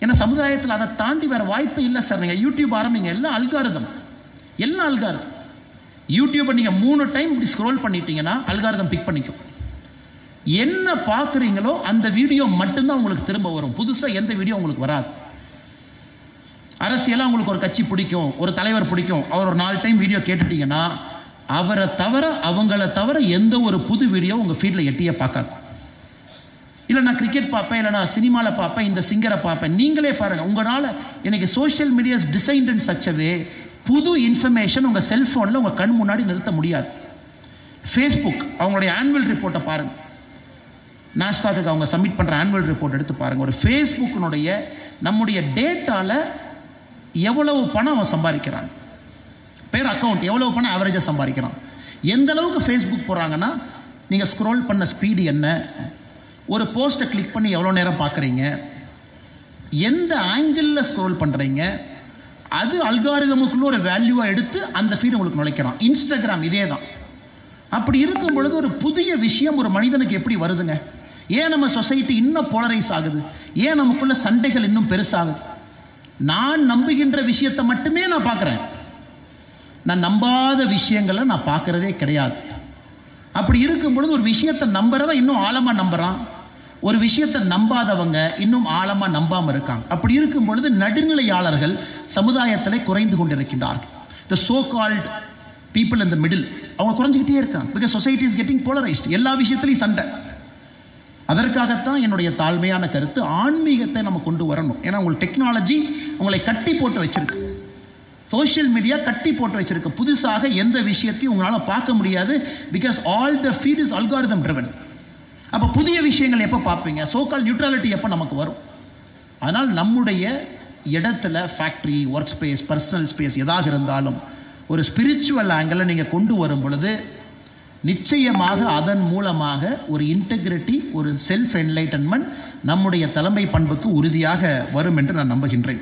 ஏன்னா சமுதாயத்தில் அதை தாண்டி வேற வாய்ப்பு இல்லை சார். நீங்கள் யூடியூப் ஆரம்பிங்க, எல்லாம் அல்காரிதம். யூடியூப்பை நீங்கள் 3 டைம் இப்படி ஸ்க்ரோல் பண்ணிட்டீங்கன்னா அல்காரிதம் பிக் பண்ணிக்கும். என்ன பார்க்குறீங்களோ அந்த வீடியோ மட்டும்தான் உங்களுக்கு திரும்ப வரும். புதுசாக எந்த வீடியோ உங்களுக்கு வராது. அரசியலாக உங்களுக்கு ஒரு கட்சி பிடிக்கும், ஒரு தலைவர் பிடிக்கும், அவர் ஒரு 4 டைம் வீடியோ கேட்டுட்டீங்கன்னா அவரை தவிர அவங்கள தவிர எந்த ஒரு புது வீடியோ உங்கள் ஃபீல்டில் எட்டியே பார்க்காது. இல்லை நான் கிரிக்கெட் பார்ப்பேன், இல்லை நான் சினிமாவில் பார்ப்பேன், இந்த சிங்கரை பார்ப்பேன். நீங்களே பாருங்கள், உங்களால் இன்னைக்கு social medias designed in such a way புது இன்ஃபர்மேஷன் உங்கள் செல்ஃபோனில் உங்கள் கண் முன்னாடி நிறுத்த முடியாது. ஃபேஸ்புக் அவங்களுடைய ஆனுவல் ரிப்போர்ட்டை பாருங்கள், நாஸ்டாக்கு அவங்க சப்மிட் பண்ணுற ஆனுவல் ரிப்போர்ட் எடுத்து பாருங்கள். ஒரு ஃபேஸ்புக்கினுடைய நம்முடைய டேட்டாவில் எவ்வளவு பணம் அவன் சம்பாதிக்கிறான், பேர் அக்கௌண்ட் எவ்வளவு பணம் ஆவரேஜாக சம்பாதிக்கிறான், எந்த அளவுக்கு ஃபேஸ்புக் போகிறாங்கன்னா நீங்கள் ஸ்க்ரோல் பண்ண ஸ்பீடு என்ன, ஒரு போஸ்ட்டை கிளிக் பண்ணி எவ்வளோ நேரம் பார்க்குறீங்க, எந்த ஆங்கிளில் ஸ்க்ரோல் பண்ணுறீங்க, அது அல்காரிதமுக்குள்ள ஒரு வேல்யூவாக எடுத்து அந்த ஃபீடு உங்களுக்கு நுழைக்கிறான். இன்ஸ்டாகிராம் இதே தான். அப்படி இருக்கும் பொழுது ஒரு புதிய விஷயம் ஒரு மனிதனுக்கு எப்படி வருதுங்க? ஏன் நம்ம சொசைட்டி இன்னும் போலரைஸ் ஆகுது? ஏன் நமக்குள்ள சண்டைகள் இன்னும் பெருசாகுது? நான் நம்புகின்ற விஷயத்தை மட்டுமே நான் பார்க்குறேன், நான் நம்பாத விஷயங்களை நான் பார்க்கறதே கிடையாது. அப்படி இருக்கும் பொழுது ஒரு விஷயத்தை நம்புறவன் இன்னும் ஆழமா நம்புறான், ஒரு விஷயத்தை நம்பாதவங்க இன்னும் ஆழமா நம்பாம இருக்காங்க. அப்படி இருக்கும் பொழுது நடுநிலையாளர்கள் சமுதாயத்தில் குறைந்து கொண்டிருக்கின்றார்கள். The so called people in the middle அவங்க குறைஞ்சிக்கிட்டே இருக்காங்க. Because society is getting polarised. எல்லா விஷயத்திலையும் சண்டை. அதற்காகத்தான் என்னுடைய தாழ்மையான கருத்து, ஆன்மீகத்தை நம்ம கொண்டு வரணும். ஏன்னா உங்களுக்கு டெக்னாலஜி உங்களை கட்டி போட்டு வச்சிருக்கு, சோஷியல் மீடியா கட்டி போட்டு வச்சிருக்கு. புதுசாக எந்த விஷயத்தையும் உங்களால் பார்க்க முடியாது. Because all the feed is algorithm driven. அப்போ புதிய விஷயங்கள் எப்போ பார்ப்பீங்க? சோகால் நியூட்ரலிட்டி எப்போ நமக்கு வரும்? அதனால் நம்முடைய இடத்துல factory, work space, personal space எதாக இருந்தாலும் ஒரு ஸ்பிரிச்சுவல் ஆங்கிளில் நீங்கள் கொண்டு வரும் பொழுது நிச்சயமாக அதன் மூலமாக ஒரு இன்டெகிரிட்டி, ஒரு செல்ஃப் என்லைட்டன்மெண்ட் நம்முடைய தலைமை பண்புக்கு உறுதியாக வரும் என்று நான் நம்புகின்றேன்.